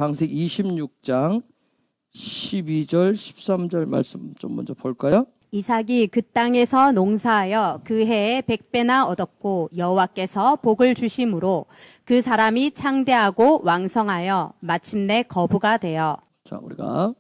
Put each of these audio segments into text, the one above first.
창세기 26장 12절 13절 말씀 좀 먼저 볼까요? 이삭이 그 땅에서 농사하여 그 해에 100배나 얻었고 여호와께서 복을 주심으로 그 사람이 창대하고 왕성하여 마침내 거부가 되어. 자, 우리가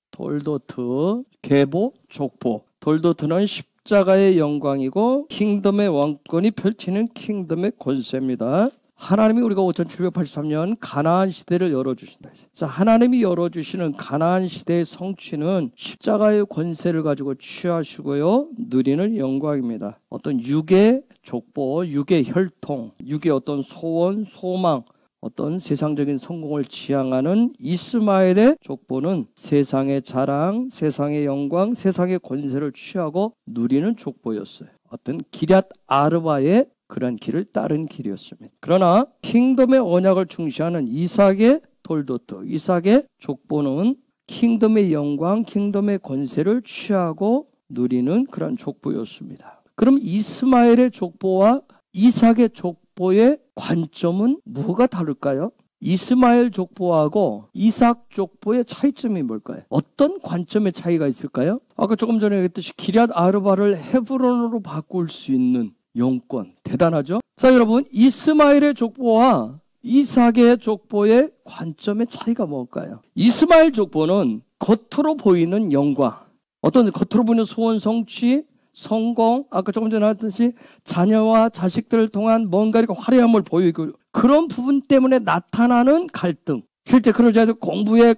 돌도트, 계보, 족보. 돌도트는 십자가의 영광이고 킹덤의 왕권이 펼치는 킹덤의 권세입니다. 하나님이 우리가 5783년 가나안 시대를 열어주신다. 자, 하나님이 열어주시는 가나안 시대의 성취는 십자가의 권세를 가지고 취하시고요, 누리는 영광입니다. 어떤 육의 족보, 육의 혈통, 육의 어떤 소원, 소망, 어떤 세상적인 성공을 지향하는 이스마엘의 족보는 세상의 자랑, 세상의 영광, 세상의 권세를 취하고 누리는 족보였어요. 어떤 기럇 아르바의 그런 길을 따른 길이었습니다. 그러나 킹덤의 언약을 중시하는 이삭의 돌도트, 이삭의 족보는 킹덤의 영광, 킹덤의 권세를 취하고 누리는 그런 족보였습니다. 그럼 이스마엘의 족보와 이삭의 족보의 관점은 뭐가 다를까요? 이스마엘 족보하고 이삭 족보의 차이점이 뭘까요? 어떤 관점의 차이가 있을까요? 아까 조금 전에 얘기했듯이 기럇 아르바를 헤브론으로 바꿀 수 있는 영권, 대단하죠? 자, 여러분, 이스마엘의 족보와 이삭의 족보의 관점의 차이가 뭘까요? 이스마엘 족보는 겉으로 보이는 영광, 어떤 겉으로 보이는 소원 성취, 성공, 아까 조금 전에 했듯이 자녀와 자식들을 통한 뭔가 이렇게 화려함을 보이고 그런 부분 때문에 나타나는 갈등, 실제 그러지 않아도 공부해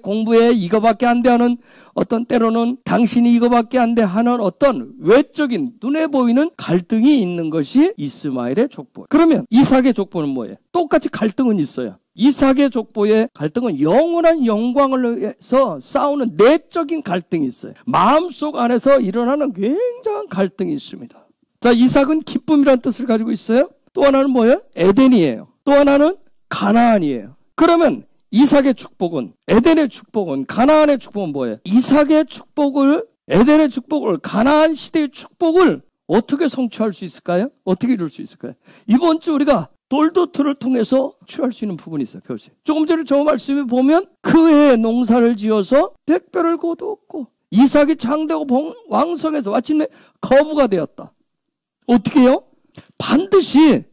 이거밖에 안 돼 하는 어떤 때로는 당신이 이거밖에 안 돼 하는 어떤 외적인 눈에 보이는 갈등이 있는 것이 이스마엘의 족보. 그러면 이삭의 족보는 뭐예요? 똑같이 갈등은 있어요. 이삭의 족보의 갈등은 영원한 영광을 위해서 싸우는 내적인 갈등이 있어요. 마음속 안에서 일어나는 굉장한 갈등이 있습니다. 자, 이삭은 기쁨이라는 뜻을 가지고 있어요. 또 하나는 뭐예요? 에덴이에요. 또 하나는 가나안이에요. 그러면 이삭의 축복은, 에덴의 축복은, 가나안의 축복은 뭐예요? 이삭의 축복을, 에덴의 축복을, 가나안 시대의 축복을 어떻게 성취할 수 있을까요? 어떻게 이룰 수 있을까요? 이번 주 우리가 돌도트를 통해서 취할 수 있는 부분이 있어요. 표시. 조금 전에 저 말씀에 보면 그 해에 농사를 지어서 100배를 거두었고 이삭이 장대고 왕성해서 마침내 거부가 되었다. 어떻게 해요? 반드시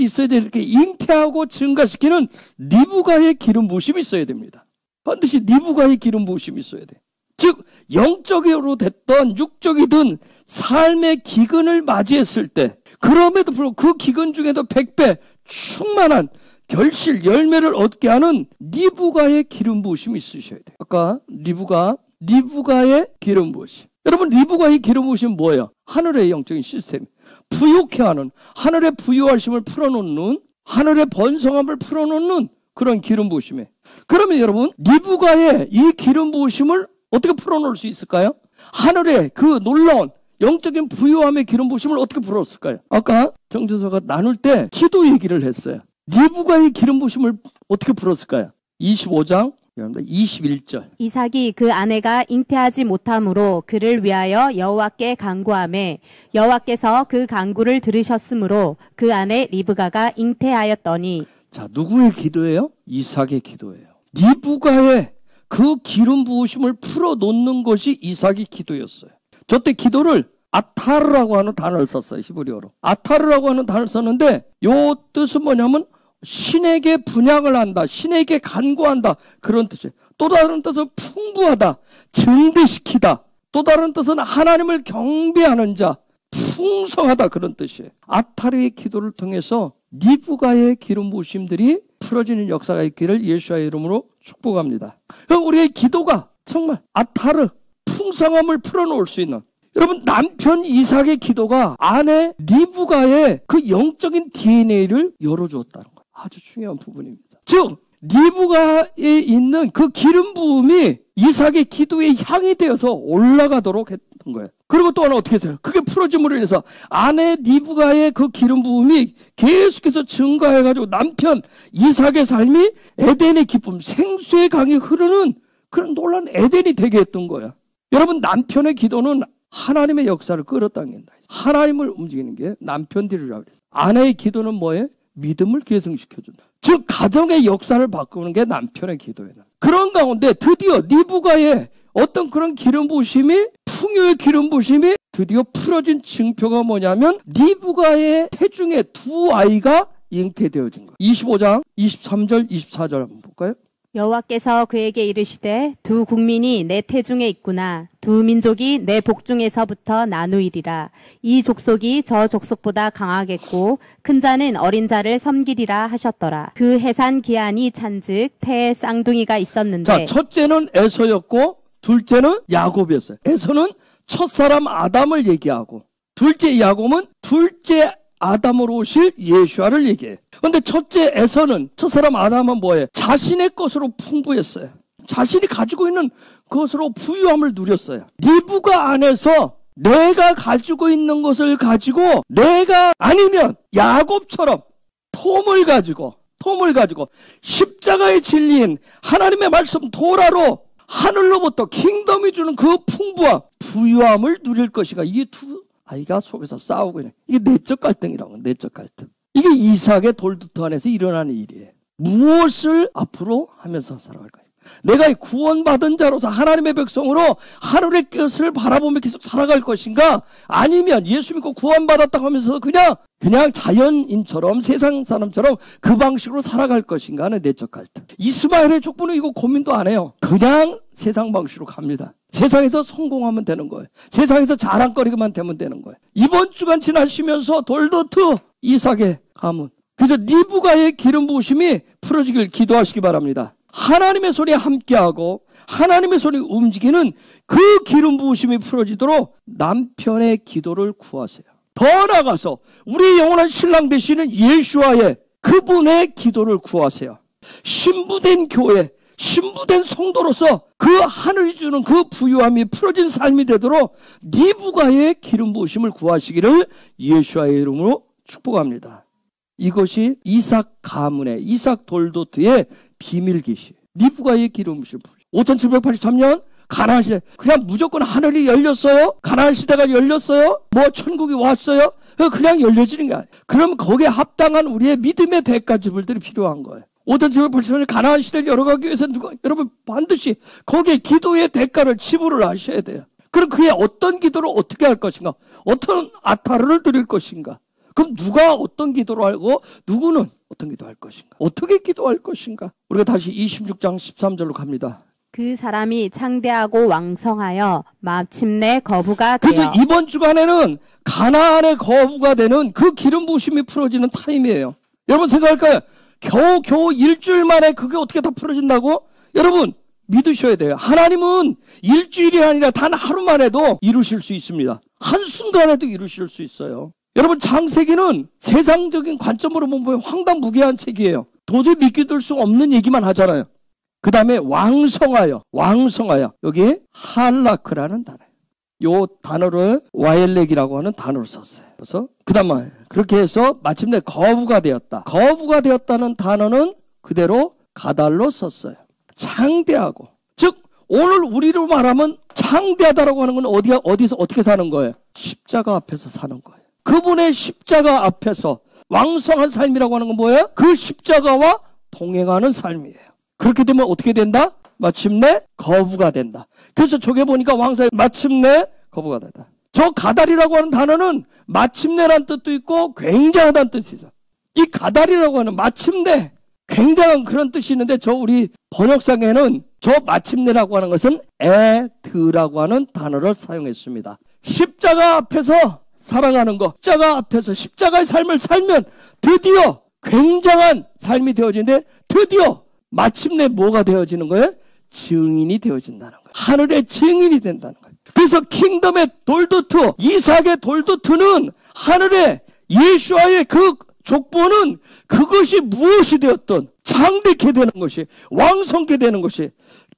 있어야 돼. 이렇게 잉태하고 증가시키는 리브가의 기름 부으심이 있어야 됩니다. 반드시 리브가의 기름 부으심이 있어야 돼. 즉 영적으로 됐던 육적이든 삶의 기근을 맞이했을 때 그럼에도 불구하고 그 기근 중에도 100배 충만한 결실 열매를 얻게 하는 리브가의 기름 부으심이 있으셔야 돼요. 아까 리브가의 기름 부으심. 여러분, 리브가의 기름 부으심은 뭐예요? 하늘의 영적인 시스템. 부유케 하는, 하늘의 부유하심을 풀어놓는, 하늘의 번성함을 풀어놓는 그런 기름 부으심이에요. 그러면 여러분, 리브가의 이 기름 부으심을 어떻게 풀어놓을 수 있을까요? 하늘의 그 놀라운 영적인 부유함의 기름 부으심을 어떻게 풀어놓을까요? 아까 정조서가 나눌 때 기도 얘기를 했어요. 리브가의 기름 부으심을 어떻게 풀었을까요? 25장 21절. 이삭이 그 아내가 잉태하지 못함으로 그를 위하여 여호와께 간구하매 여호와께서 그 간구를 들으셨으므로 그 아내 리브가가 잉태하였더니. 자, 누구의 기도예요? 이삭의 기도예요. 리브가의 그 기름 부으심을 풀어놓는 것이 이삭의 기도였어요. 저때 기도를 아타르라고 하는 단어를 썼어요. 히브리어로. 아타르라고 하는 단어를 썼는데 요 뜻은 뭐냐면 신에게 분양을 한다, 신에게 간구한다, 그런 뜻이에요. 또 다른 뜻은 풍부하다, 증대시키다. 또 다른 뜻은 하나님을 경배하는 자, 풍성하다, 그런 뜻이에요. 아타르의 기도를 통해서 리브가의 기름 부으심들이 풀어지는 역사가 있기를 예수의 이름으로 축복합니다. 우리의 기도가 정말 아타르, 풍성함을 풀어놓을 수 있는, 여러분, 남편 이삭의 기도가 아내 리브가의 그 영적인 DNA를 열어주었다는 거예요. 아주 중요한 부분입니다. 즉 리브가에 있는 그 기름 부음이 이삭의 기도의 향이 되어서 올라가도록 했던 거예요. 그리고 또 하나 어떻게 했어요? 그게 풀어짐으로 인해서 아내 리브가의 그 기름 부음이 계속해서 증가해가지고 남편 이삭의 삶이 에덴의 기쁨, 생수의 강이 흐르는 그런 놀라운 에덴이 되게 했던 거예요. 여러분, 남편의 기도는 하나님의 역사를 끌어당긴다. 하나님을 움직이는 게 남편들이라고 그랬어요. 아내의 기도는 뭐예요? 믿음을 계승시켜준다. 즉 가정의 역사를 바꾸는 게 남편의 기도예요. 그런 가운데 드디어 리브가의 어떤 그런 기름 부으심이, 풍요의 기름 부으심이 드디어 풀어진 징표가 뭐냐면 리브가의 태중에 두 아이가 잉태되어진 거예요. 25장 23절 24절 한번 볼까요? 여호와께서 그에게 이르시되 두 국민이 내 태중에 있구나. 두 민족이 내 복중에서부터 나누이리라. 이 족속이 저 족속보다 강하겠고 큰 자는 어린 자를 섬기리라 하셨더라. 그 해산 기한이 찬즉 태에 쌍둥이가 있었는데, 자, 첫째는 에서였고 둘째는 야곱이었어요. 에서는 첫사람 아담을 얘기하고 둘째 야곱은 둘째 아담으로 오실 예수아를 얘기해요. 그런데 첫째 에서는, 첫사람 아담은 뭐예요? 자신의 것으로 풍부했어요. 자신이 가지고 있는 것으로 부유함을 누렸어요. 리브가 안에서 내가 가지고 있는 것을 가지고 내가 아니면 야곱처럼 톰을 가지고 십자가의 진리인 하나님의 말씀 토라로 하늘로부터 킹덤이 주는 그 풍부함, 부유함을 누릴 것인가. 이게 두 아이가 속에서 싸우고 있는, 이게 내적 갈등이라고. 내적 갈등. 이게 이삭의 돌두트 안에서 일어나는 일이에요. 무엇을 앞으로 하면서 살아갈 거예요? 내가 구원받은 자로서 하나님의 백성으로 하늘의 것을 바라보며 계속 살아갈 것인가? 아니면 예수 믿고 구원받았다고 하면서 그냥 자연인처럼 세상 사람처럼 그 방식으로 살아갈 것인가 하는 내적 갈등. 이스마엘의 족보는 이거 고민도 안 해요. 그냥 세상 방식으로 갑니다. 세상에서 성공하면 되는 거예요. 세상에서 자랑거리만 되면 되는 거예요. 이번 주간 지나시면서 돌도트 이삭의 가문, 그래서 리브가의 기름 부으심이 풀어지길 기도하시기 바랍니다. 하나님의 손이 함께하고 하나님의 손이 움직이는 그 기름 부으심이 풀어지도록 남편의 기도를 구하세요. 더 나아가서 우리의 영원한 신랑 되시는 예수와의 그분의 기도를 구하세요. 신부된 교회, 신부된 성도로서 그 하늘이 주는 그 부유함이 풀어진 삶이 되도록 리브가의 기름 부으심을 구하시기를 예수와의 이름으로 축복합니다. 이것이 이삭 가문의, 이삭 돌도트의 비밀 계시. 리브가의 기름 부으심. 5783년 가나안 시대, 그냥 무조건 하늘이 열렸어요? 가나안 시대가 열렸어요? 뭐 천국이 왔어요? 그냥 열려지는 게 아니에요. 그럼 거기에 합당한 우리의 믿음의 대가 지불들이 필요한 거예요. 5783년 가나안 시대를 열어가기 위해서 여러분 반드시 거기에 기도의 대가를 지불을 하셔야 돼요. 그럼 그의 어떤 기도를 어떻게 할 것인가? 어떤 아타르를 드릴 것인가? 그럼 누가 어떤 기도를 하고 누구는 어떤 기도할 것인가? 어떻게 기도할 것인가? 우리가 다시 26장 13절로 갑니다. 그 사람이 창대하고 왕성하여 마침내 거부가 되어. 그래서 이번 주간에는 가나안의 거부가 되는 그 기름 부으심이 풀어지는 타임이에요. 여러분 생각할까요? 겨우 일주일 만에 그게 어떻게 다 풀어진다고? 여러분 믿으셔야 돼요. 하나님은 일주일이 아니라 단 하루 만에도 이루실 수 있습니다. 한순간에도 이루실 수 있어요. 여러분 창세기는 세상적인 관점으로 보면 황당무계한 책이에요. 도저히 믿기들 수 없는 얘기만 하잖아요. 그 다음에 왕성하여, 여기 할라크라는 단어, 요 단어를 와엘렉이라고 하는 단어를 썼어요. 그래서 그 다음에 그렇게 해서 마침내 거부가 되었다. 거부가 되었다는 단어는 그대로 가달로 썼어요. 창대하고, 즉 오늘 우리로 말하면 창대하다라고 하는 건 어디서 어떻게 사는 거예요? 십자가 앞에서 사는 거예요. 그분의 십자가 앞에서 왕성한 삶이라고 하는 건 뭐예요? 그 십자가와 동행하는 삶이에요. 그렇게 되면 어떻게 된다? 마침내 거부가 된다. 그래서 저게 보니까 왕사에 마침내 거부가 된다. 저 가달이라고 하는 단어는 마침내란 뜻도 있고 굉장하다는 뜻이 있어요. 이 가달이라고 하는 마침내, 굉장한 그런 뜻이 있는데 저 우리 번역상에는 저 마침내라고 하는 것은 에드라고 하는 단어를 사용했습니다. 십자가 앞에서 살아가는 거, 십자가 앞에서 십자가의 삶을 살면 드디어 굉장한 삶이 되어지는데 드디어 마침내 뭐가 되어지는 거예요? 증인이 되어진다는 거예요. 하늘의 증인이 된다는 거예요. 그래서 킹덤의 돌도트, 이삭의 돌도트는 하늘의 예수와의 그 족보는 그것이 무엇이 되었든 창대케 되는 것이, 왕성케 되는 것이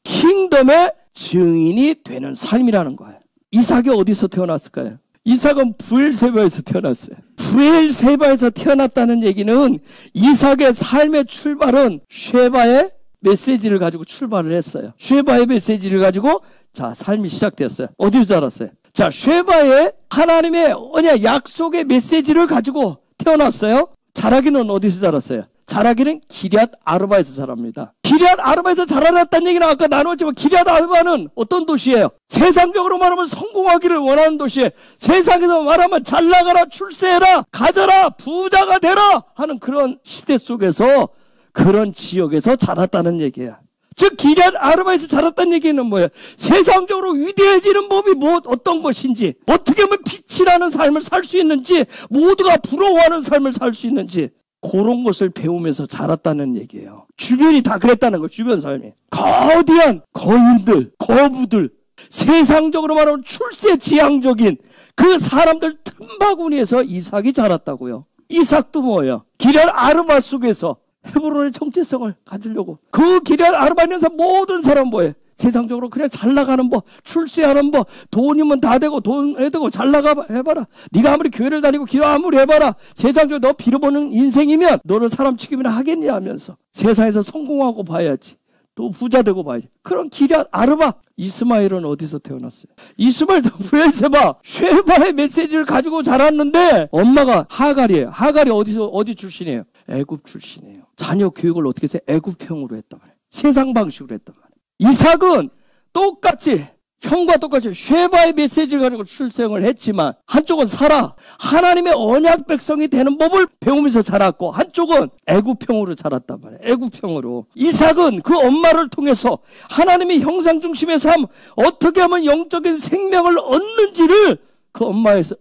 킹덤의 증인이 되는 삶이라는 거예요. 이삭이 어디서 태어났을까요? 이삭은 브엘세바에서 태어났어요. 브엘세바에서 태어났다는 얘기는 이삭의 삶의 출발은 쉐바의 메시지를 가지고 출발을 했어요. 쉐바의 메시지를 가지고 자 삶이 시작됐어요. 어디로 자랐어요? 자 쉐바의 하나님의 언약 약속의 메시지를 가지고 태어났어요. 자라기는 어디서 자랐어요? 자라기는 기럇 아르바에서 자랍니다. 기럇 아르바에서 자라났다는 얘기는 아까 나눴지만 기럇 아르바는 어떤 도시예요? 세상적으로 말하면 성공하기를 원하는 도시예요. 세상에서 말하면 잘 나가라, 출세해라, 가져라, 부자가 되라 하는 그런 시대 속에서 그런 지역에서 자랐다는 얘기야. 즉 기럇 아르바에서 자랐다는 얘기는 뭐예요? 세상적으로 위대해지는 법이 어떤 것인지, 어떻게 하면 빛이 나는 삶을 살 수 있는지, 모두가 부러워하는 삶을 살 수 있는지 그런 것을 배우면서 자랐다는 얘기예요. 주변이 다 그랬다는 거예요. 주변 삶이. 거대한 거인들, 거부들, 세상적으로 말하면 출세지향적인 그 사람들 틈바구니에서 이삭이 자랐다고요. 이삭도 뭐예요? 기럇 아르바 속에서 헤브론의 정체성을 가지려고. 그 기럇 아르바에 있는 모든 사람 뭐예요? 세상적으로 그냥 잘 나가는 법, 출세하는 법, 돈이면 다 되고 돈 해되고 잘 나가 해봐라. 네가 아무리 교회를 다니고 기도 아무리 해봐라. 세상적으로 너 빌어보는 인생이면 너를 사람 취급이나 하겠냐 하면서 세상에서 성공하고 봐야지. 또 부자 되고 봐야지. 그런 기럇 아르바. 이스마엘은 어디서 태어났어요? 이스마엘도 브엘세바, 쉐바의 메시지를 가지고 자랐는데 엄마가 하갈이에요. 하갈이 어디 출신이에요? 애굽 출신이에요. 자녀 교육을 어떻게 해서 애굽형으로 했단 말이에요. 세상 방식으로 했단 말이에요. 이삭은 똑같이 형과 똑같이 쉐바의 메시지를 가지고 출생을 했지만 한쪽은 사라 하나님의 언약 백성이 되는 법을 배우면서 자랐고 한쪽은 애굽형으로 자랐단 말이에요. 애굽형으로. 이삭은 그 엄마를 통해서 하나님의 형상 중심의 삶, 어떻게 하면 영적인 생명을 얻는지를 그 엄마에서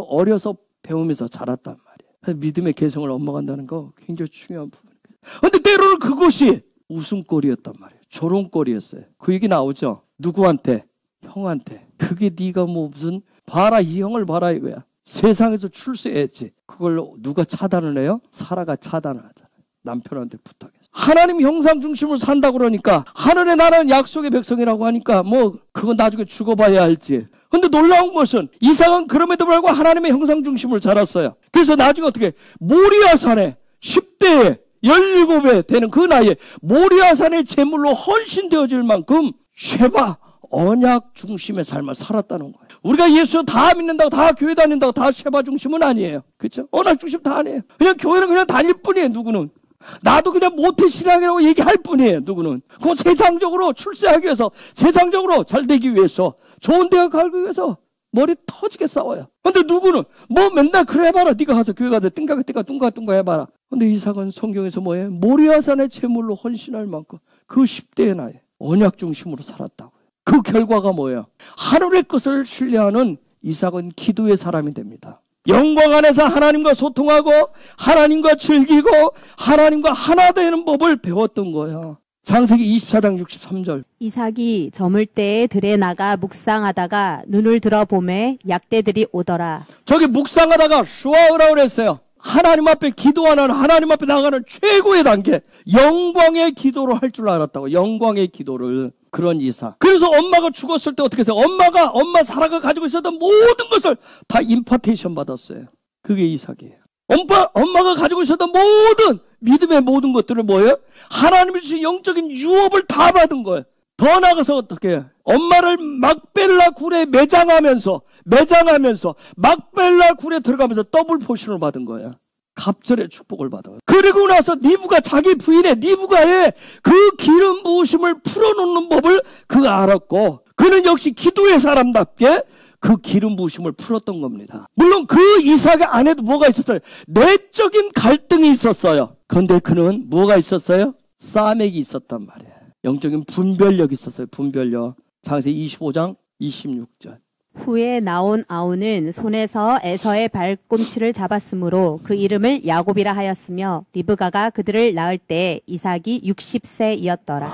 어려서 배우면서 자랐단 말이에요. 믿음의 개성을 옮아간다는 거 굉장히 중요한 부분이에요. 그런데 때로는 그것이 웃음거리였단 말이에요. 조롱거리였어요. 그 얘기 나오죠. 누구한테? 형한테. 그게 네가 뭐 무슨 봐라 이 형을 봐라 이거야. 세상에서 출세했지. 그걸 누가 차단을 해요? 사라가 차단을 하잖아요. 남편한테 부탁해서. 하나님 형상 중심으로 산다 그러니까 하늘의 나라는 약속의 백성이라고 하니까 뭐 그건 나중에 죽어봐야 알지. 근데 놀라운 것은 이삭은 그럼에도 불구하고 하나님의 형상 중심으로 자랐어요. 그래서 나중에 어떻게 모리아산에 10대에 17에 되는 그 나이에 모리아산의 제물로 헌신되어질 만큼 쉐바 언약 중심의 삶을 살았다는 거예요. 우리가 예수 다 믿는다고 다 교회 다닌다고 다 쉐바 중심은 아니에요. 그렇죠? 언약 중심 다 아니에요. 그냥 교회는 그냥 다닐 뿐이에요. 누구는. 나도 그냥 모태신앙이라고 얘기할 뿐이에요. 누구는. 그건 세상적으로 출세하기 위해서, 세상적으로 잘 되기 위해서, 좋은 대학 가기 위해서 머리 터지게 싸워요. 근데 누구는 뭐 맨날 그래 해봐라. 네가 가서 교회 가서 뚱가 해봐라. 근데 이삭은 성경에서 뭐예요? 모리아산의 제물로 헌신할 만큼 그 10대의 나이 언약 중심으로 살았다고요. 그 결과가 뭐예요? 하늘의 것을 신뢰하는 이삭은 기도의 사람이 됩니다. 영광 안에서 하나님과 소통하고 하나님과 즐기고 하나님과 하나 되는 법을 배웠던 거예요. 창세기 24장 63절. 이삭이 저물 때에 들에 나가 묵상하다가 눈을 들어 보매 약대들이 오더라. 저기 묵상하다가 슈아우라고 그랬어요. 하나님 앞에 기도하는, 하나님 앞에 나가는 최고의 단계, 영광의 기도를 할 줄 알았다고. 영광의 기도를. 그런 이삭. 그래서 엄마가 죽었을 때 어떻게 했어요? 엄마 사라가 가지고 있었던 모든 것을 다 임파테이션 받았어요. 그게 이삭이에요. 엄마가 가지고 있었던 모든 믿음의 모든 것들을 뭐예요? 하나님이 주신 영적인 유업을 다 받은 거예요. 더 나가서 어떻게 해요? 엄마를 막벨라 굴에 매장하면서 막벨라 굴에 들어가면서 더블 포션을 받은 거예요. 갑절의 축복을 받아요. 그리고 나서 니브가 자기 부인의 니브가의 그 기름 부으심을 풀어놓는 법을 그가 알았고 그는 역시 기도의 사람답게 그 기름 부으심을 풀었던 겁니다. 물론 그 이삭의 안에도 뭐가 있었어요? 내적인 갈등이 있었어요. 그런데 그는 뭐가 있었어요? 싸맥이 있었단 말이에요. 영적인 분별력이 있었어요. 분별력. 창세기 25장 26절. 후에 나온 아우는 손에서 에서의 발꿈치를 잡았으므로 그 이름을 야곱이라 하였으며 리브가가 그들을 낳을 때 이삭이 60세이었더라.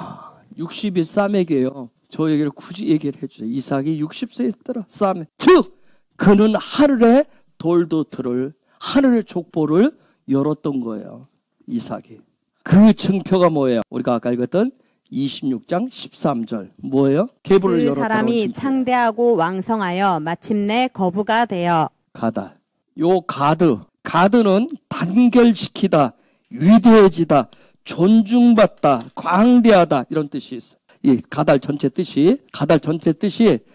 60이 싸맥이에요. 저 얘기를 굳이 얘기를 해주세요. 이삭이 60세였더라. 싸맥. 즉 그는 하늘의 돌도트를, 하늘의 족보를 열었던 거예요. 이삭이. 그 증표가 뭐예요? 우리가 아까 읽었던 26장 13절. 뭐예요? 계보를 그 열었다고. 사람이 창대하고 왕성하여 마침내 거부가 되어. 가달. 요 가드는 단결시키다, 위대해지다, 존중받다, 광대하다 이런 뜻이 있어요. 이 가달 전체 뜻이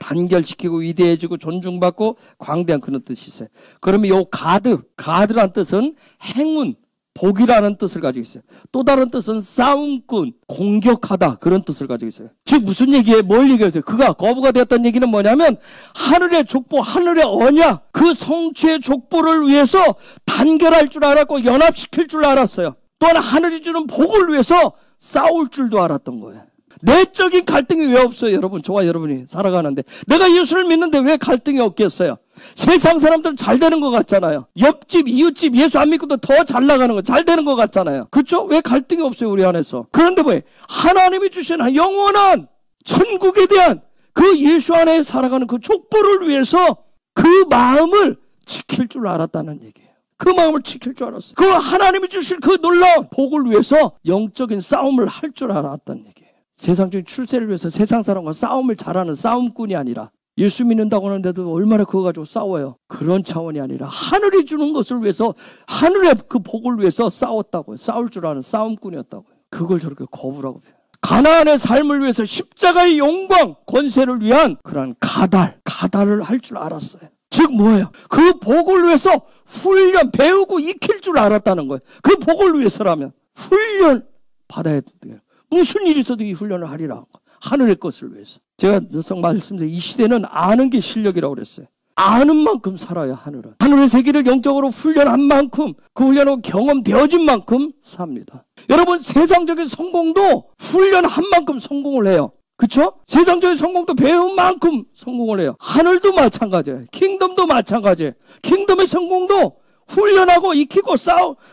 단결시키고 위대해지고 존중받고 광대한 그런 뜻이 있어요. 그러면 요 가드란 뜻은 행운, 복이라는 뜻을 가지고 있어요. 또 다른 뜻은 싸움꾼, 공격하다 그런 뜻을 가지고 있어요. 즉 무슨 얘기예요? 뭘 얘기하세요? 그가 거부가 되었다는 얘기는 뭐냐면 하늘의 족보, 하늘의 언약, 그 성취의 족보를 위해서 단결할 줄 알았고 연합시킬 줄 알았어요. 또한 하늘이 주는 복을 위해서 싸울 줄도 알았던 거예요. 내적인 갈등이 왜 없어요? 여러분, 저와 여러분이 살아가는데 내가 예수를 믿는데 왜 갈등이 없겠어요? 세상 사람들은 잘 되는 것 같잖아요. 옆집, 이웃집 예수 안 믿고도 더 잘 나가는 거, 잘 되는 것 같잖아요. 그렇죠? 왜 갈등이 없어요, 우리 안에서? 그런데 뭐예요? 하나님이 주신 영원한 천국에 대한 그 예수 안에 살아가는 그 족보를 위해서 그 마음을 지킬 줄 알았다는 얘기예요. 그 마음을 지킬 줄 알았어요. 그 하나님이 주실 그 놀라운 복을 위해서 영적인 싸움을 할 줄 알았다는 얘기예요. 세상적인 출세를 위해서 세상 사람과 싸움을 잘하는 싸움꾼이 아니라 예수 믿는다고 하는데도 얼마나 그거 가지고 싸워요. 그런 차원이 아니라 하늘이 주는 것을 위해서 하늘의 그 복을 위해서 싸웠다고요. 싸울 줄 아는 싸움꾼이었다고요. 그걸 저렇게 거부라고 해요. 가나안의 삶을 위해서 십자가의 영광, 권세를 위한 그런 가달을 할 줄 알았어요. 즉 뭐예요? 그 복을 위해서 훈련, 배우고 익힐 줄 알았다는 거예요. 그 복을 위해서라면 훈련 받아야 돼요. 무슨 일이 있어도 이 훈련을 하리라. 하늘의 것을 위해서. 제가 늘 말씀드린 이 시대는 아는 게 실력이라고 그랬어요. 아는 만큼 살아야 하늘은. 하늘의 세계를 영적으로 훈련한 만큼 그 훈련하고 경험되어진 만큼 삽니다. 여러분 세상적인 성공도 훈련한 만큼 성공을 해요. 그렇죠? 세상적인 성공도 배운 만큼 성공을 해요. 하늘도 마찬가지예요. 킹덤도 마찬가지예요. 킹덤의 성공도 훈련하고 익히고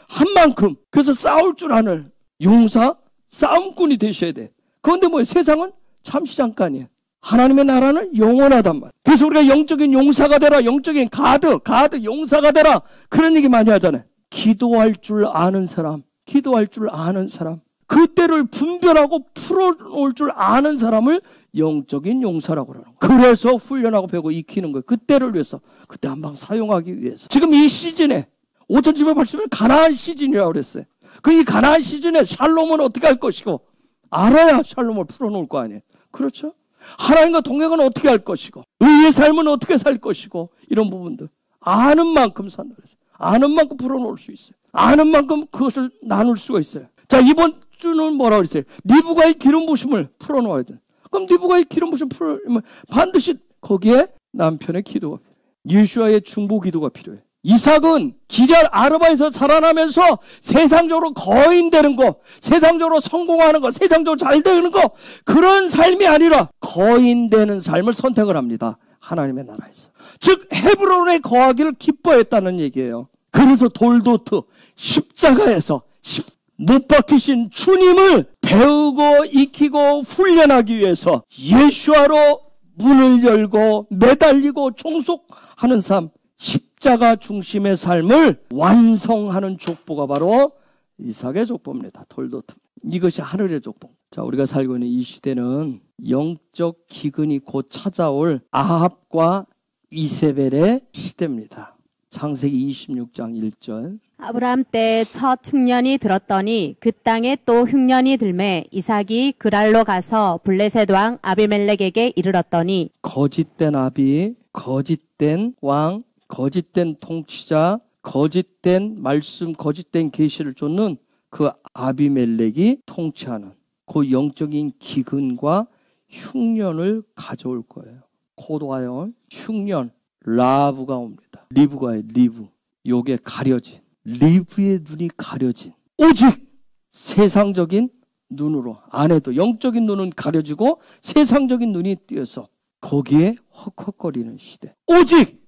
한 만큼. 그래서 싸울 줄 아는 용사, 싸움꾼이 되셔야 돼. 그런데 뭐예요? 세상은 잠시 잠깐이에요. 하나님의 나라는 영원하단 말이에요. 그래서 우리가 영적인 용사가 되라, 영적인 가드 용사가 되라 그런 얘기 많이 하잖아요. 기도할 줄 아는 사람, 그때를 분별하고 풀어놓을 줄 아는 사람을 영적인 용사라고 그러는 거예요. 그래서 훈련하고 배우고 익히는 거예요. 그때를 위해서, 그때 한 방 사용하기 위해서. 지금 이 시즌에 5780년 가나안 시즌이라고 그랬어요. 이 가나안 시즌에 샬롬은 어떻게 할 것이고 알아야 샬롬을 풀어놓을 거 아니에요. 그렇죠? 하나님과 동행은 어떻게 할 것이고 의의 삶은 어떻게 살 것이고 이런 부분들 아는 만큼 산다 그랬어요. 아는 만큼 풀어놓을 수 있어요. 아는 만큼 그것을 나눌 수가 있어요. 자, 이번 주는 뭐라고 그랬어요? 니브가의 기름 부심을 풀어놓아야 돼. 그럼 니브가의 기름 부심 풀면 반드시 거기에 남편의 기도가 필요해요. 예수와의 중보 기도가 필요해요. 이삭은 기럇 아르바에서 살아나면서 세상적으로 거인 되는 거, 세상적으로 성공하는 거, 세상적으로 잘 되는 거 그런 삶이 아니라 거인 되는 삶을 선택을 합니다. 하나님의 나라에서. 즉 헤브론에 거하기를 기뻐했다는 얘기예요. 그래서 돌도트 십자가에서 못 박히신 주님을 배우고 익히고 훈련하기 위해서 예수와로 문을 열고 매달리고 종속하는 삶, 십자가 중심의 삶을 완성하는 족보가 바로 이삭의 족보입니다. 돌도트. 이것이 하늘의 족보. 자, 우리가 살고 있는 이 시대는 영적 기근이 곧 찾아올 아합과 이세벨의 시대입니다. 창세기 26장 1절. 아브라함 때 첫 흉년이 들었더니 그 땅에 또 흉년이 들매 이삭이 그랄로 가서 블레셋 왕 아비멜렉에게 이르렀더니 거짓된 아비, 거짓된 왕, 거짓된 통치자, 거짓된 말씀, 거짓된 계시를 쫓는 그 아비멜렉이 통치하는 그 영적인 기근과 흉년을 가져올 거예요. 고도하여 흉년, 라브가 옵니다. 리브가의 리브, 요게 가려진, 리브의 눈이 가려진, 오직 세상적인 눈으로, 안에도 영적인 눈은 가려지고 세상적인 눈이 띄어서 거기에 헉헉거리는 시대. 오직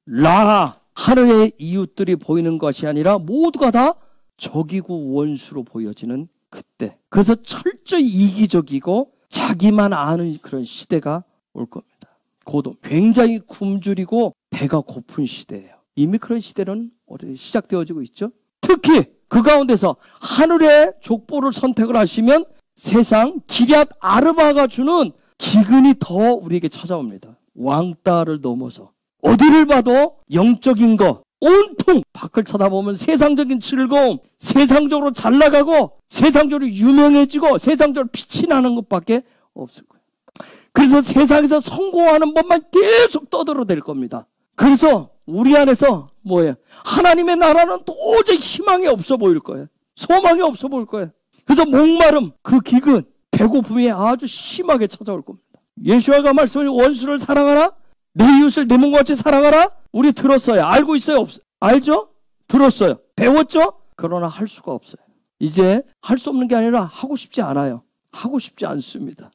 하늘의 이웃들이 보이는 것이 아니라 모두가 다 적이고 원수로 보여지는 그때. 그래서 철저히 이기적이고 자기만 아는 그런 시대가 올 겁니다. 고도 굉장히 굶주리고 배가 고픈 시대예요. 이미 그런 시대는 시작되어지고 있죠. 특히 그 가운데서 하늘의 족보를 선택을 하시면 세상 기럇 아르바가 주는 기근이 더 우리에게 찾아옵니다. 왕따를 넘어서 어디를 봐도 영적인 거 온통 밖을 쳐다보면 세상적인 즐거움, 세상적으로 잘 나가고 세상적으로 유명해지고 세상적으로 빛이 나는 것밖에 없을 거예요. 그래서 세상에서 성공하는 법만 계속 떠들어댈 겁니다. 그래서 우리 안에서 뭐예요? 하나님의 나라는 도저히 희망이 없어 보일 거예요. 소망이 없어 보일 거예요. 그래서 목마름, 그 기근, 배고픔이 아주 심하게 찾아올 겁니다. 예수와가 말씀을 원수를 사랑하라? 내 이웃을 내 몸과 같이 사랑하라? 우리 들었어요. 알고 있어요? 알죠? 들었어요. 배웠죠? 그러나 할 수가 없어요. 이제 할 수 없는 게 아니라 하고 싶지 않아요. 하고 싶지 않습니다.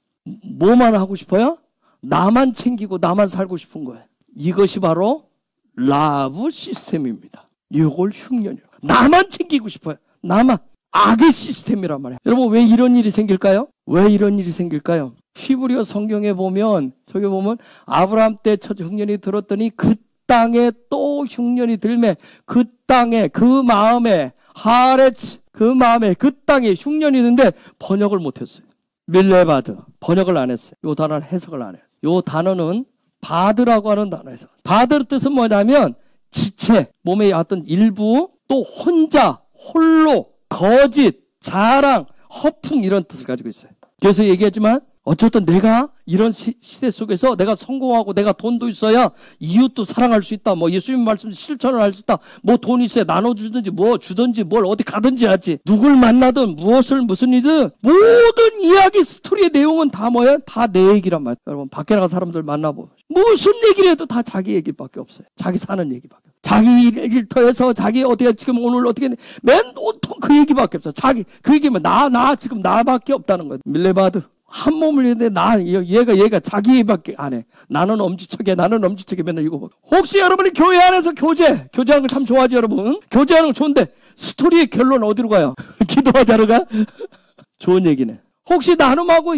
뭐만 하고 싶어요? 나만 챙기고 나만 살고 싶은 거예요. 이것이 바로 라브 시스템입니다. 이걸 흉년이라고. 나만 챙기고 싶어요. 나만. 악의 시스템이란 말이에요. 여러분, 왜 이런 일이 생길까요? 왜 이런 일이 생길까요? 히브리어 성경에 보면, 저기 보면 아브라함 때 첫 흉년이 들었더니 그 땅에 또 흉년이 들매 그 땅에 그 마음에 하레츠 그 마음에 그 땅에 흉년이 있는데 번역을 못했어요. 밀레바드 번역을 안 했어요. 이 단어는 해석을 안 했어요. 이 단어는 바드라고 하는 단어에서 바드 뜻은 뭐냐면 지체, 몸의 어떤 일부, 또 혼자, 홀로, 거짓, 자랑, 허풍 이런 뜻을 가지고 있어요. 그래서 얘기하지만 어쨌든 내가 이런 시대 속에서 내가 성공하고 내가 돈도 있어야 이웃도 사랑할 수 있다. 뭐 예수님 말씀 실천을 할 수 있다. 뭐 돈 있어야 나눠주든지 뭐 주든지 뭘 어디 가든지 하지. 누굴 만나든 무슨 일이든 모든 이야기 스토리의 내용은 다 뭐야? 다 내 얘기란 말이야. 여러분 밖에 나가 사람들 만나보 무슨 얘기를 해도 다 자기 얘기밖에 없어요. 자기 사는 얘기밖에. 자기 일터에서 자기 어떻게 지금 오늘 어떻게 맨 온통 그 얘기밖에 없어. 자기 그 얘기면 나 지금 나밖에 없다는 거야. 밀레바드. 한 몸을 했는데 얘가 자기 얘기밖에 안 해. 나는 엄지척해 맨날 이거. 혹시 여러분이 교회 안에서 교제하는 걸 참 좋아하지 여러분? 교제하는 거 좋은데 스토리의 결론 어디로 가요? 기도하자로 가? 좋은 얘기네. 혹시 나눔하고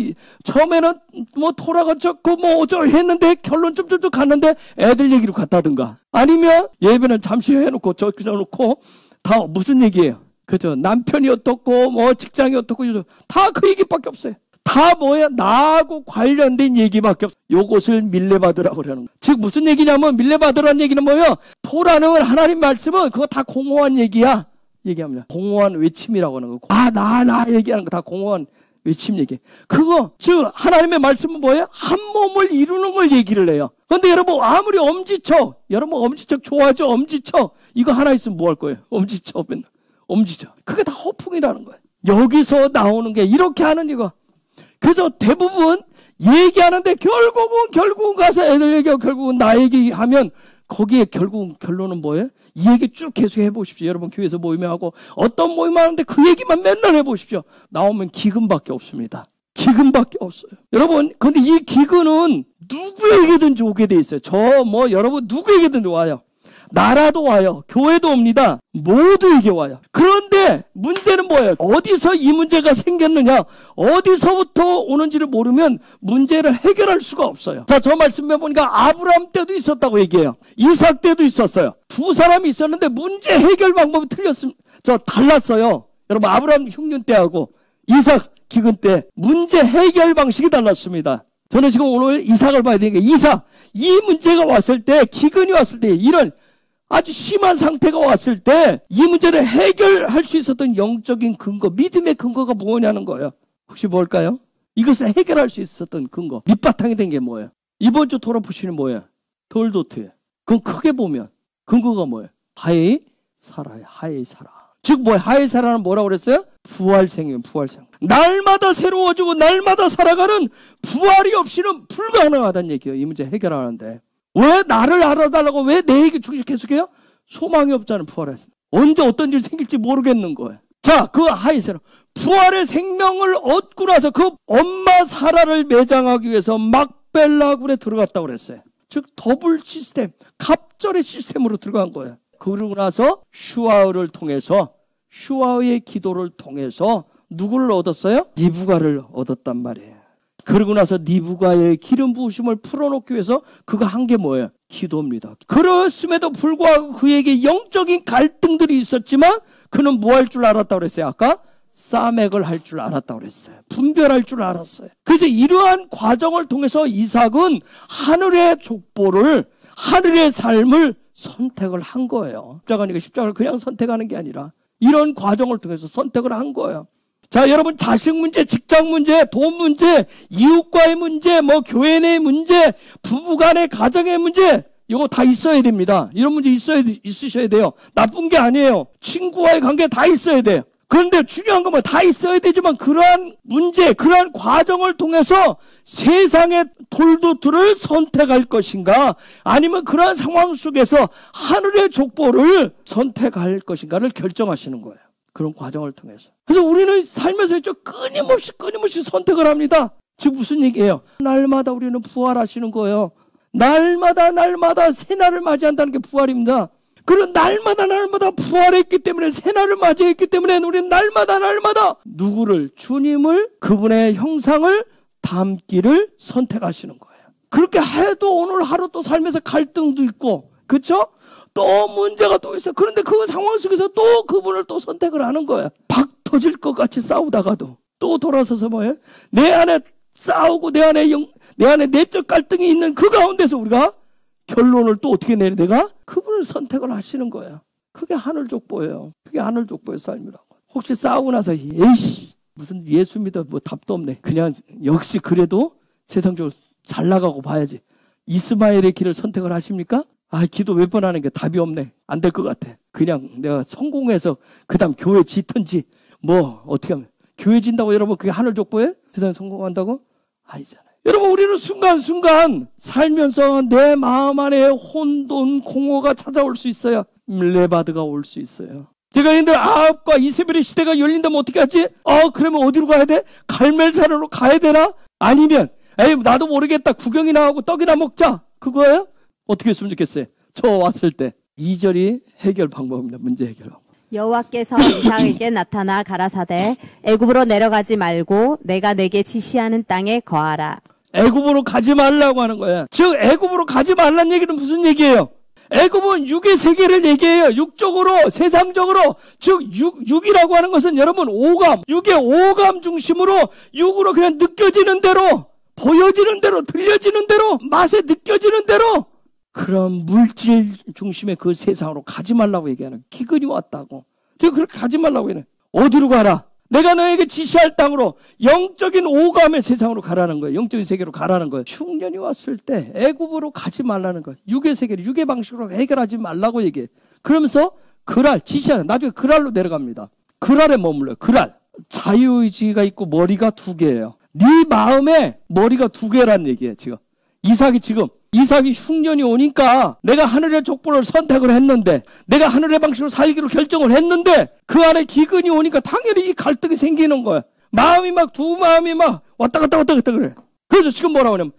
처음에는 뭐 토라가 졌고 뭐 어쩌고 했는데 결론 좀 갔는데 애들 얘기로 갔다든가. 아니면 예배는 잠시 해놓고 저놓고 다 무슨 얘기예요? 그죠? 남편이 어떻고 뭐 직장이 어떻고 다 그 얘기밖에 없어요. 다 뭐야? 나하고 관련된 얘기밖에 없어. 요것을 밀레바드라고 그러는 거야. 즉 무슨 얘기냐면 밀레바드라는 얘기는 뭐예요? 토라는 하나님 말씀은 그거 다 공허한 얘기야. 얘기합니다. 공허한 외침이라고 하는 거. 나 얘기하는 거 다 공허한 외침 얘기. 그거 즉 하나님의 말씀은 뭐예요? 한 몸을 이루는 걸 얘기를 해요. 그런데 여러분 아무리 엄지척, 여러분 엄지척 좋아하죠? 엄지척 이거 하나 있으면 뭐 할 거예요? 엄지척 맨날 엄지척. 그게 다 허풍이라는 거예요. 여기서 나오는 게 이렇게 하는 이거. 그래서 대부분 얘기하는데 결국은 가서 애들 얘기하고 결국은 나 얘기하면 거기에 결국은 결론은 뭐예요? 이 얘기 쭉 계속 해보십시오. 여러분 교회에서 모임에 하고 어떤 모임 하는데 그 얘기만 맨날 해보십시오. 나오면 기근밖에 없습니다. 기근밖에 없어요. 여러분 근데 이 기근은 누구에게든지 오게 돼 있어요. 여러분 누구에게든지 와요. 나라도 와요. 교회도 옵니다. 모두에게 와요. 그런데 문제는 뭐예요? 어디서 이 문제가 생겼느냐? 어디서부터 오는지를 모르면 문제를 해결할 수가 없어요. 자, 저 말씀해 보니까 아브라함 때도 있었다고 얘기해요. 이삭 때도 있었어요. 두 사람이 있었는데 문제 해결 방법이 달랐어요. 여러분 아브라함 흉년 때하고 이삭 기근 때 문제 해결 방식이 달랐습니다. 저는 지금 오늘 이삭을 봐야 되니까 이 문제가 왔을 때 기근이 왔을 때 이런 아주 심한 상태가 왔을 때 이 문제를 해결할 수 있었던 영적인 근거, 믿음의 근거가 뭐냐는 거예요. 혹시 뭘까요? 이것을 해결할 수 있었던 근거, 밑바탕이 된 게 뭐예요? 이번 주 토론 푸시는 뭐예요? 돌도트예요. 그럼 크게 보면 근거가 뭐예요? 하이 살아요. 하이 살아. 즉 뭐예요? 하이 살아는 뭐라고 그랬어요? 부활생이에요. 부활생. 날마다 새로워지고 날마다 살아가는 부활이 없이는 불가능하다는 얘기예요. 이 문제 해결하는데. 왜 나를 알아달라고 왜 내 얘기 계속해요? 소망이 없잖아요. 부활에. 언제 어떤 일이 생길지 모르겠는 거예요. 자, 그 하이세라 부활의 생명을 얻고 나서 그 엄마 사라를 매장하기 위해서 막벨라굴에 들어갔다고 그랬어요. 즉 더블 시스템, 갑절의 시스템으로 들어간 거예요. 그러고 나서 슈아의 기도를 통해서 누구를 얻었어요? 니부가를 얻었단 말이에요. 그러고 나서 니부가의 기름 부으심을 풀어놓기 위해서 그가 한 게 뭐예요? 기도입니다. 그렇음에도 불구하고 그에게 영적인 갈등들이 있었지만 그는 뭐 할 줄 알았다고 그랬어요? 아까 싸맥을 할 줄 알았다고 그랬어요. 분별할 줄 알았어요. 그래서 이러한 과정을 통해서 이삭은 하늘의 족보를, 하늘의 삶을 선택을 한 거예요. 십자가를 그냥 선택하는 게 아니라 이런 과정을 통해서 선택을 한 거예요. 자, 여러분 자식 문제, 직장 문제, 돈 문제, 이웃과의 문제, 교회 내 문제, 부부간의 가정의 문제, 이거 다 있어야 됩니다. 이런 문제 있으셔야 돼요. 나쁜 게 아니에요. 친구와의 관계 다 있어야 돼요. 그런데 중요한 건 뭐 다 있어야 되지만 그러한 문제, 그러한 과정을 통해서 세상의 돌도트를 선택할 것인가 아니면 그러한 상황 속에서 하늘의 족보를 선택할 것인가를 결정하시는 거예요. 그런 과정을 통해서. 그래서 우리는 살면서 끊임없이 선택을 합니다. 지금 무슨 얘기예요? 날마다 우리는 부활하시는 거예요. 날마다 새날을 맞이한다는 게 부활입니다. 그런 날마다 부활했기 때문에 새날을 맞이했기 때문에 우리는 날마다 누구를 주님을 그분의 형상을 담기를 선택하시는 거예요. 그렇게 해도 오늘 하루 또 살면서 갈등도 있고 그렇죠? 또 문제가 또 있어요. 그런데 그 상황 속에서 또 그분을 또 선택을 하는 거예요. 박 터질 것 같이 싸우다가도 또 돌아서서 뭐예요? 내 안에 싸우고 내 안에 내적 갈등이 있는 그 가운데서 우리가 결론을 또 어떻게 내려? 내가 그분을 선택을 하시는 거예요. 그게 하늘 족보예요. 그게 하늘 족보의 삶이라고. 혹시 싸우고 나서 에이씨 무슨 예수 믿어 뭐 답도 없네. 그냥 역시 그래도 세상적으로 잘 나가고 봐야지. 이스마엘의 길을 선택을 하십니까? 기도 몇 번 하는 게 답이 없네. 안 될 것 같아. 그냥 내가 성공해서 그 다음 교회 짓든지 뭐 어떻게 하면 교회 진다고 여러분 그게 하늘 족보에 세상에 성공한다고? 아니잖아요. 여러분 우리는 순간순간 살면서 내 마음 안에 혼돈 공허가 찾아올 수 있어요. 레바드가 올 수 있어요. 제가 얘들 아합과 이세벨의 시대가 열린다면 어떻게 하지? 그러면 어디로 가야 돼? 갈멜산으로 가야 되나? 아니면 나도 모르겠다 구경이나 하고 떡이나 먹자 그거예요? 어떻게 했으면 좋겠어요? 저 왔을 때 2절이 해결 방법입니다. 문제 해결 방법. 여호와께서 이삭에게 나타나 가라사대 애굽으로 내려가지 말고 내가 내게 지시하는 땅에 거하라. 애굽으로 가지 말라고 하는 거야. 즉 애굽으로 가지 말라는 얘기는 무슨 얘기예요? 애굽은 육의 세계를 얘기해요. 육적으로 세상적으로 즉 육이라고 하는 것은 여러분 오감 육의 오감 중심으로 육으로 그냥 느껴지는 대로 보여지는 대로 들려지는 대로 맛에 느껴지는 대로 그런 물질 중심의 그 세상으로 가지 말라고 얘기하는 기근이 왔다고. 지금 그렇게 가지 말라고 얘기하는 어디로 가라? 내가 너에게 지시할 땅으로 영적인 오감의 세상으로 가라는 거예요. 영적인 세계로 가라는 거예요. 흉년이 왔을 때 애굽으로 가지 말라는 거예요. 육의 세계를 육의 방식으로 해결하지 말라고 얘기해. 그러면서 그랄 지시하는 나중에 그랄로 내려갑니다. 그랄에 머물러요. 그랄. 자유의지가 있고 머리가 두 개예요. 네 마음에 머리가 두 개란 얘기예요. 지금 이삭이 흉년이 오니까 내가 하늘의 족보를 선택을 했는데 내가 하늘의 방식으로 살기로 결정을 했는데 그 안에 기근이 오니까 당연히 이 갈등이 생기는 거야. 마음이 막 두 마음이 막 왔다 갔다 그래. 그래서 지금 뭐라고 하냐면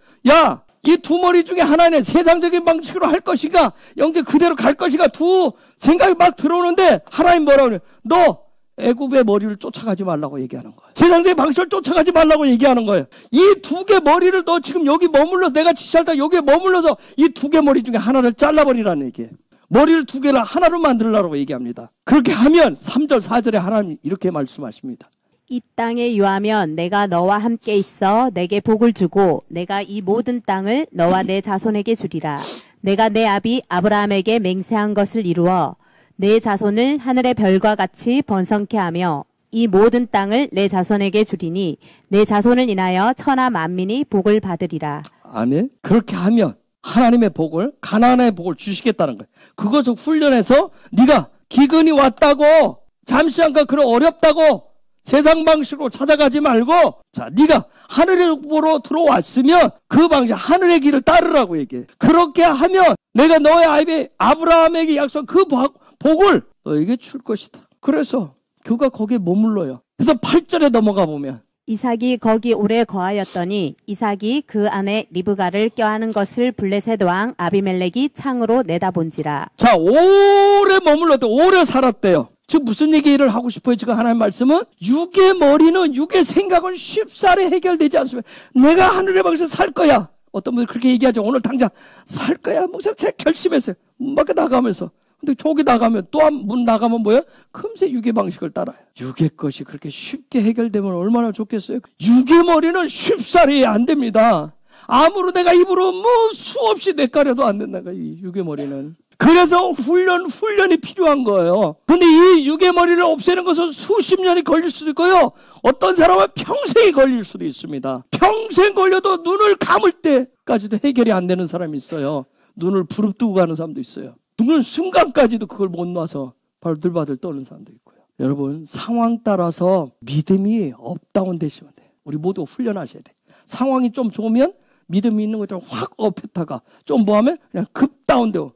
이 두 머리 중에 하나는 세상적인 방식으로 할 것인가 영적 그대로 갈 것인가 두 생각이 막 들어오는데 하나님 뭐라고 하냐면 너 애굽의 머리를 쫓아가지 말라고 얘기하는 거예요. 세상적인 방식을 쫓아가지 말라고 얘기하는 거예요. 이 두 개 머리를 너 지금 여기 머물러서 내가 지시할 때 여기에 머물러서 이 두 개 머리 중에 하나를 잘라버리라는 얘기예요. 머리를 두 개를 하나로 만들라고 얘기합니다. 그렇게 하면 3절 4절에 하나님 이렇게 말씀하십니다. 이 땅에 유하면 내가 너와 함께 있어 내게 복을 주고 내가 이 모든 땅을 너와 내 자손에게 주리라. 내가 내 아비 아브라함에게 맹세한 것을 이루어 내 자손을 하늘의 별과 같이 번성케 하며 이 모든 땅을 내 자손에게 주리니 내 자손을 인하여 천하 만민이 복을 받으리라. 아멘. 그렇게 하면 하나님의 복을 가나안의 복을 주시겠다는 거예요. 그것을 훈련해서 네가 기근이 왔다고 잠시한가 그런 어렵다고 세상 방식으로 찾아가지 말고 네가 하늘의 복으로 들어왔으면 그 방식 하늘의 길을 따르라고 얘기해. 그렇게 하면 내가 너의 아비 아브라함에게 약속한 그 복을 너에게 줄 것이다. 그래서 그가 거기에 머물러요. 그래서 8절에 넘어가 보면 이삭이 거기 오래 거하였더니 이삭이 그 안에 리브가를 껴안은 것을 블레셋 왕 아비멜렉이 창으로 내다본지라. 오래 머물렀대. 오래 살았대요. 지금 무슨 얘기를 하고 싶어요? 지금 하나님 말씀은 육의 머리는 육의 생각은 쉽사리 해결되지 않습니다. 내가 하늘의 방식에서 살 거야. 어떤 분들 그렇게 얘기하죠. 오늘 당장 살 거야. 목사님 제가 결심했어요. 문 밖에 나가면서. 근데 저기 나가면 또 한 문 나가면 뭐야? 금세 육의 방식을 따라요. 육의 것이 그렇게 쉽게 해결되면 얼마나 좋겠어요? 육의 머리는 쉽사리 안 됩니다. 아무로 내가 입으로 뭐 수없이 내가려도 안 된다. 이 육의 머리는. 그래서 훈련이 필요한 거예요. 근데 이 육의 머리를 없애는 것은 수십 년이 걸릴 수도 있고요. 어떤 사람은 평생이 걸릴 수도 있습니다. 평생 걸려도 눈을 감을 때까지도 해결이 안 되는 사람이 있어요. 눈을 부릅뜨고 가는 사람도 있어요. 죽는 순간까지도 그걸 못 놔서 발들바들 떠는 사람도 있고요. 여러분 상황 따라서 믿음이 업다운 되시면 돼요. 우리 모두 훈련하셔야 돼요. 상황이 좀 좋으면 믿음이 있는 것처럼 확 업했다가 좀 뭐하면 그냥 급다운되고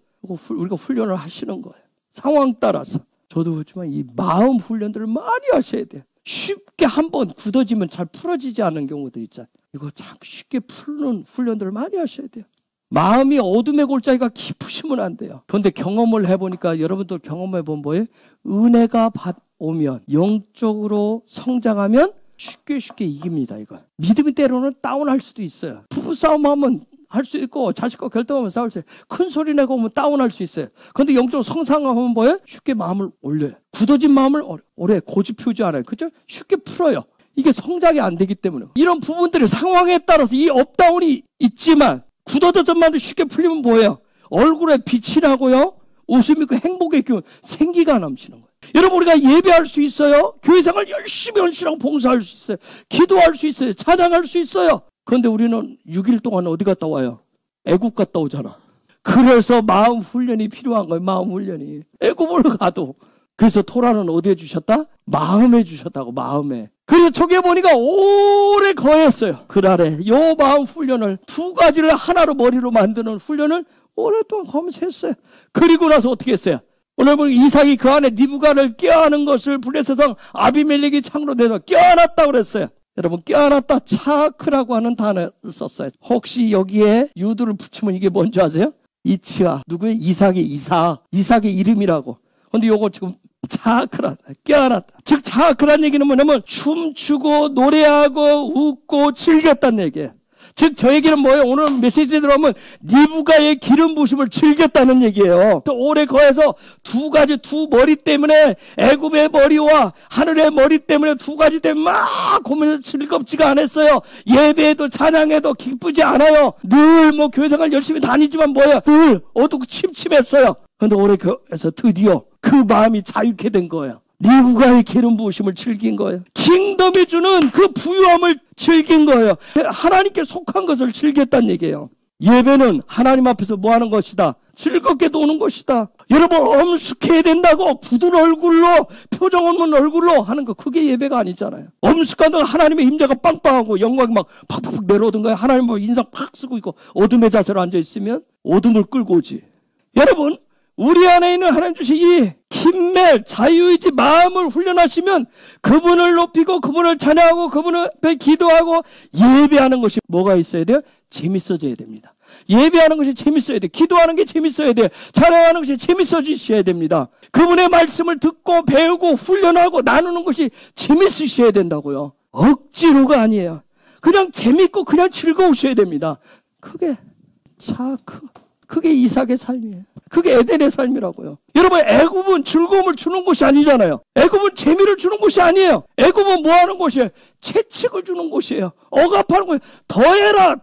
우리가 훈련을 하시는 거예요. 상황 따라서. 저도 그렇지만 이 마음 훈련들을 많이 하셔야 돼요. 쉽게 한번 굳어지면 잘 풀어지지 않는 경우들 있잖아요. 이거 참 쉽게 푸는 훈련들을 많이 하셔야 돼요. 마음이 어둠의 골짜기가 깊으시면 안 돼요. 그런데 경험을 해보니까 여러분들 경험해본 뭐예요? 은혜가 오면 영적으로 성장하면 쉽게 이깁니다. 이거 믿음이 때로는 다운할 수도 있어요. 부부싸움하면 할 수 있고 자식과 결정하면 싸울 수 있어요. 큰 소리 내고 오면 다운할 수 있어요. 그런데 영적으로 성장하면 뭐예요? 쉽게 마음을 올려요. 굳어진 마음을 오래 고집피우지 않아요. 그렇죠? 쉽게 풀어요. 이게 성장이 안 되기 때문에. 이런 부분들이 상황에 따라서 이 업다운이 있지만 굳어졌던 마음도 쉽게 풀리면 뭐예요? 얼굴에 빛이 나고요. 웃음이 있고 행복의 기운, 생기가 넘치는 거예요. 여러분 우리가 예배할 수 있어요. 교회생활 열심히 헌신하고 봉사할 수 있어요. 기도할 수 있어요. 찬양할 수 있어요. 그런데 우리는 6일 동안 어디 갔다 와요? 애국 갔다 오잖아. 그래서 마음 훈련이 필요한 거예요. 마음 훈련이. 애국을 가도. 그래서 토라는 어디에 주셨다? 마음에 주셨다고. 마음에. 그래서 저기에 보니까 오래 거했어요. 그날에 요 마음 훈련을 두 가지를 하나로 머리로 만드는 훈련을 오랫동안 거면서 했어요. 그리고 나서 어떻게 했어요? 오늘 보니 이삭이 그 안에 니브가를 껴안은 것을 블레셋 왕 아비멜렉이 창으로 내서 껴안았다고 그랬어요. 여러분 껴안았다 차크라고 하는 단어를 썼어요. 혹시 여기에 유두를 붙이면 이게 뭔지 아세요? 이치아. 누구의? 이삭의 이삭의 이름이라고. 근데 요거 지금 차크라, 껴안았다. 즉 차크란 얘기는 뭐냐면 춤추고 노래하고 웃고 즐겼다는 얘기예요. 즉 저 얘기는 뭐예요? 오늘 메시지에 들어오면 니브가의 기름 부심을 즐겼다는 얘기예요. 또 오래 거해서 두 머리 때문에 애굽의 머리와 하늘의 머리 때문에 두 가지 때문에 막 고민해서 즐겁지가 않았어요. 예배에도 찬양에도 기쁘지 않아요. 늘 뭐 교회생활 열심히 다니지만 뭐예요? 늘 어둡고 침침했어요. 그런데 오래 거해서 드디어 그 마음이 자유케 된 거예요. 니브가의 기름 부으심을 즐긴 거예요. 킹덤이 주는 그 부유함을 즐긴 거예요. 하나님께 속한 것을 즐겼다는 얘기예요. 예배는 하나님 앞에서 뭐 하는 것이다? 즐겁게 노는 것이다. 여러분 엄숙해야 된다고 굳은 얼굴로 표정 없는 얼굴로 하는 거 그게 예배가 아니잖아요. 엄숙한 하나님의 임재가 빵빵하고 영광이 막 팍팍 내려오던 거예요. 하나님 뭐 인상 팍 쓰고 있고 어둠의 자세로 앉아있으면 어둠을 끌고 오지. 여러분 우리 안에 있는 하나님 주신 이 힘멜 자유의지 마음을 훈련하시면 그분을 높이고 그분을 찬양하고 그분을 앞에 기도하고 예배하는 것이 뭐가 있어야 돼요? 재밌어져야 됩니다. 예배하는 것이 재밌어야 돼요. 기도하는 게 재밌어야 돼요. 찬양하는 것이 재밌어지셔야 됩니다. 그분의 말씀을 듣고 배우고 훈련하고 나누는 것이 재밌으셔야 된다고요. 억지로가 아니에요. 그냥 재밌고 그냥 즐거우셔야 됩니다. 그게 그게 이삭의 삶이에요. 그게 에덴의 삶이라고요. 여러분 애굽은 즐거움을 주는 곳이 아니잖아요. 애굽은 재미를 주는 곳이 아니에요. 애굽은 뭐 하는 곳이에요? 채찍을 주는 곳이에요. 억압하는 곳이에요. 더해라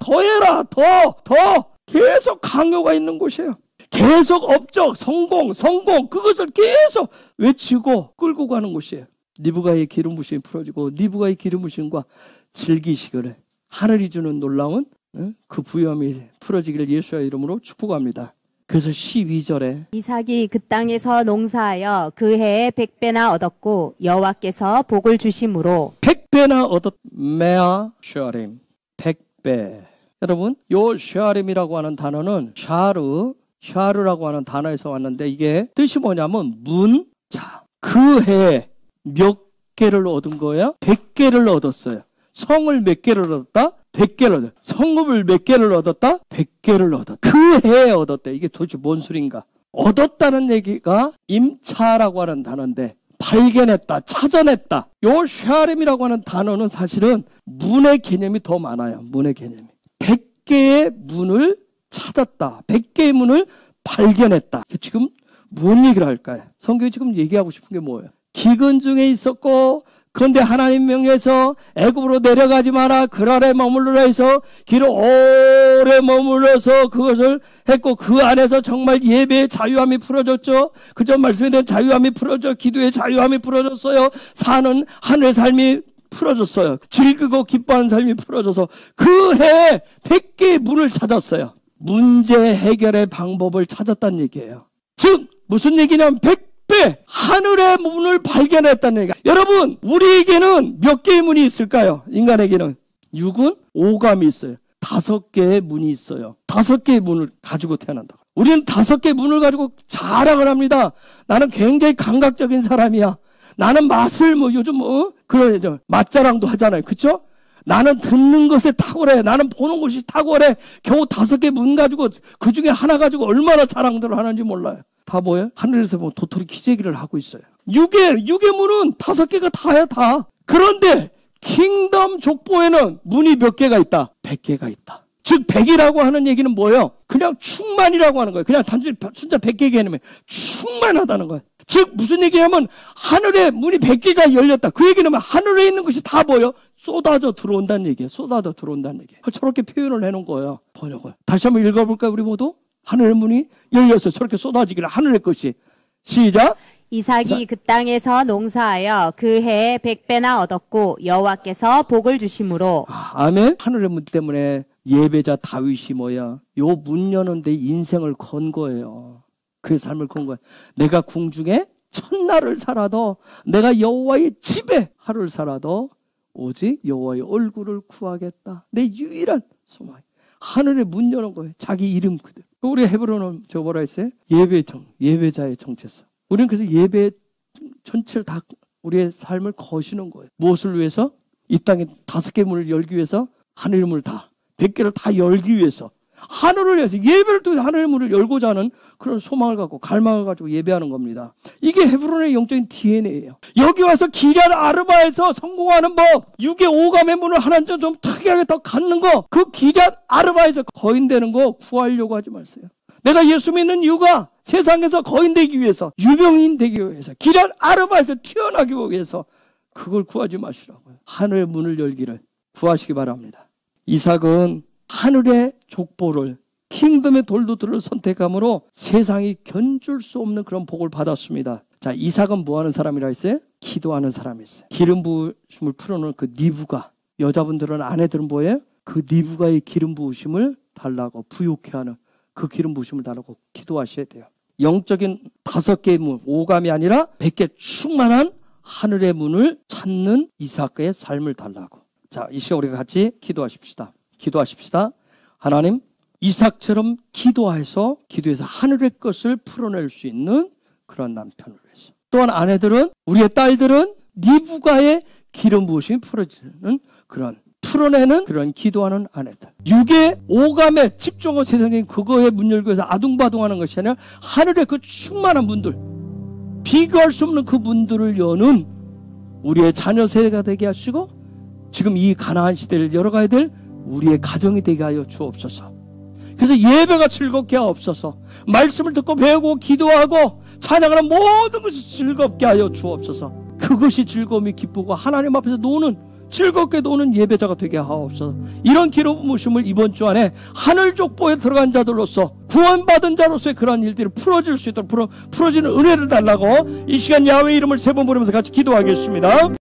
더 계속 강요가 있는 곳이에요. 계속 업적 성공 그것을 계속 외치고 끌고 가는 곳이에요. 니브가의 기름 부심이 풀어지고 니브가의 기름 부심과 즐기시기를 하늘이 주는 놀라운 그 부유함이 풀어지기를 예수의 이름으로 축복합니다. 그래서 12절에 이삭이 그 땅에서 농사하여 그 해에 100배나 얻었고 여호와께서 복을 주심으로 100배나 얻었 메아 쉐아림 100배. 여러분 요 쉐아림이라고 하는 단어는 샤르라고 하는 단어에서 왔는데 이게 뜻이 뭐냐면 자, 그 해에 몇 개를 얻은 거예요? 100개를 얻었어요. 성을 몇 개를 얻었다? 100개를 얻었다. 성읍을 몇 개를 얻었다? 100개를 얻었다. 그 해에 얻었다. 이게 도대체 뭔 소린가? 얻었다는 얘기가 임차라고 하는 단어인데 발견했다, 찾아냈다. 요 쉐아렘이라고 하는 단어는 사실은 문의 개념이 더 많아요. 문의 개념이. 100개의 문을 찾았다. 100개의 문을 발견했다. 지금 무슨 얘기를 할까요? 성경이 지금 얘기하고 싶은 게 뭐예요? 기근 중에 있었고 그런데 하나님 명령해서 애굽으로 내려가지 마라. 그 아래 머물러라 해서 길 오래 머물러서 그것을 했고 그 안에서 정말 예배의 자유함이 풀어졌죠. 그전 말씀에 대한 자유함이 풀어져 기도의 자유함이 풀어졌어요. 사는 하늘의 삶이 풀어졌어요. 즐기고 기뻐하는 삶이 풀어져서 그 해에 100개의 문을 찾았어요. 문제 해결의 방법을 찾았다는 얘기예요. 즉 무슨 얘기냐면 10배 하늘의 문을 발견했다는 얘기야. 여러분, 우리에게는 몇 개의 문이 있을까요? 인간에게는 육은 오감이 있어요. 5개의 문이 있어요. 5개의 문을 가지고 태어난다. 우리는 5개의 문을 가지고 자랑을 합니다. 나는 굉장히 감각적인 사람이야. 나는 맛을 요즘 그런 맛자랑도 하잖아요. 그렇죠? 나는 듣는 것에 탁월해. 나는 보는 것이 탁월해. 겨우 5개 문 가지고 그 중에 하나 가지고 얼마나 자랑들을 하는지 몰라요. 다 뭐예요? 하늘에서 도토리 기재기를 하고 있어요. 육의 문은 5개가 다야, 다. 그런데 킹덤 족보에는 문이 몇 개가 있다? 100개가 있다. 즉 100이라고 하는 얘기는 뭐예요? 그냥 충만이라고 하는 거예요. 그냥 단순히 숫자 100개 개념에 충만하다는 거예요. 즉 무슨 얘기냐면 하늘에 문이 100개가 열렸다. 그 얘기는 하늘에 있는 것이 다 뭐예요? 쏟아져 들어온다는 얘기예요. 쏟아져 들어온다는 얘기예요. 저렇게 표현을 해놓은 거예요. 번역을. 다시 한번 읽어볼까요? 우리 모두? 하늘의 문이 열려서 저렇게 쏟아지기를 하늘의 것이. 시작. 이삭이 그 땅에서 농사하여 그 해에 100배나 얻었고 여호와께서 복을 주심으로. 아멘. 하늘의 문 때문에 예배자 다윗이 뭐야? 요 문 여는데 인생을 건 거예요. 그의 삶을 건 거예요. 내가 궁중에 첫날을 살아도, 내가 여호와의 집에 하루를 살아도 오직 여호와의 얼굴을 구하겠다. 내 유일한 소망. 하늘의 문 여는 거예요. 자기 이름 그대로. 우리 헤브론은 저 뭐라 했어요? 예배자의 정체성. 우리는 그래서 예배 전체를 다 우리의 삶을 거시는 거예요. 무엇을 위해서? 이 땅에 5개 문을 열기 위해서, 하늘의 문을 다 100개를 다 열기 위해서, 하늘을 위해서 예배를 통해서 하늘의 문을 열고자 하는 그런 소망을 갖고 갈망을 가지고 예배하는 겁니다. 이게 헤브론의 영적인 DNA예요. 여기 와서 기럇 아르바에서 성공하는 법, 6의 오감의 문을 하나님 좀 특이하게 더 갖는 거, 그 기럇 아르바에서 거인되는 거 구하려고 하지 마세요. 내가 예수 믿는 이유가 세상에서 거인되기 위해서, 유명인 되기 위해서, 기럇 아르바에서 튀어나기 위해서, 그걸 구하지 마시라고요. 하늘의 문을 열기를 구하시기 바랍니다. 이삭은 하늘의 족보를, 킹덤의 돌도들을 선택함으로 세상이 견줄 수 없는 그런 복을 받았습니다. 자, 이삭은 뭐 하는 사람이라 했어요? 기도하는 사람이었어요. 기름 부으심을 풀어놓은 그 니브가, 여자분들은, 아내들은 뭐예요? 그 니브가의 기름 부으심을 달라고, 부욕해 하는 그 기름 부으심을 달라고 기도하셔야 돼요. 영적인 5개의 문, 오감이 아니라 100개 충만한 하늘의 문을 찾는 이삭의 삶을 달라고. 자, 이 시간 우리가 같이 기도하십시다. 기도하십시다. 하나님, 이삭처럼 기도해서 하늘의 것을 풀어낼 수 있는 그런 남편을 위해서. 또한 아내들은, 우리의 딸들은 니브가의 기름 부으심이 풀어지는 그런, 풀어내는 그런 기도하는 아내들. 6의 오감에 집중하고 세상적인 그거에 문 열기 위해서 아둥바둥하는 것이 아니라 하늘의 그 충만한 문들, 비교할 수 없는 그 문들을 여는 우리의 자녀 세대가 되게 하시고, 지금 이 가나안 시대를 열어가야 될 우리의 가정이 되게 하여 주옵소서. 그래서 예배가 즐겁게 하옵소서. 말씀을 듣고 배우고 기도하고 찬양하는 모든 것이 즐겁게 하여 주옵소서. 그것이 즐거움이 기쁘고 하나님 앞에서 즐겁게 노는 예배자가 되게 하옵소서. 이런 기름 부으심을 이번 주 안에 하늘 족보에 들어간 자들로서, 구원받은 자로서의 그러한 일들을 풀어질 수 있도록 풀어지는 은혜를 달라고 이 시간 야훼의 이름을 3번 부르면서 같이 기도하겠습니다.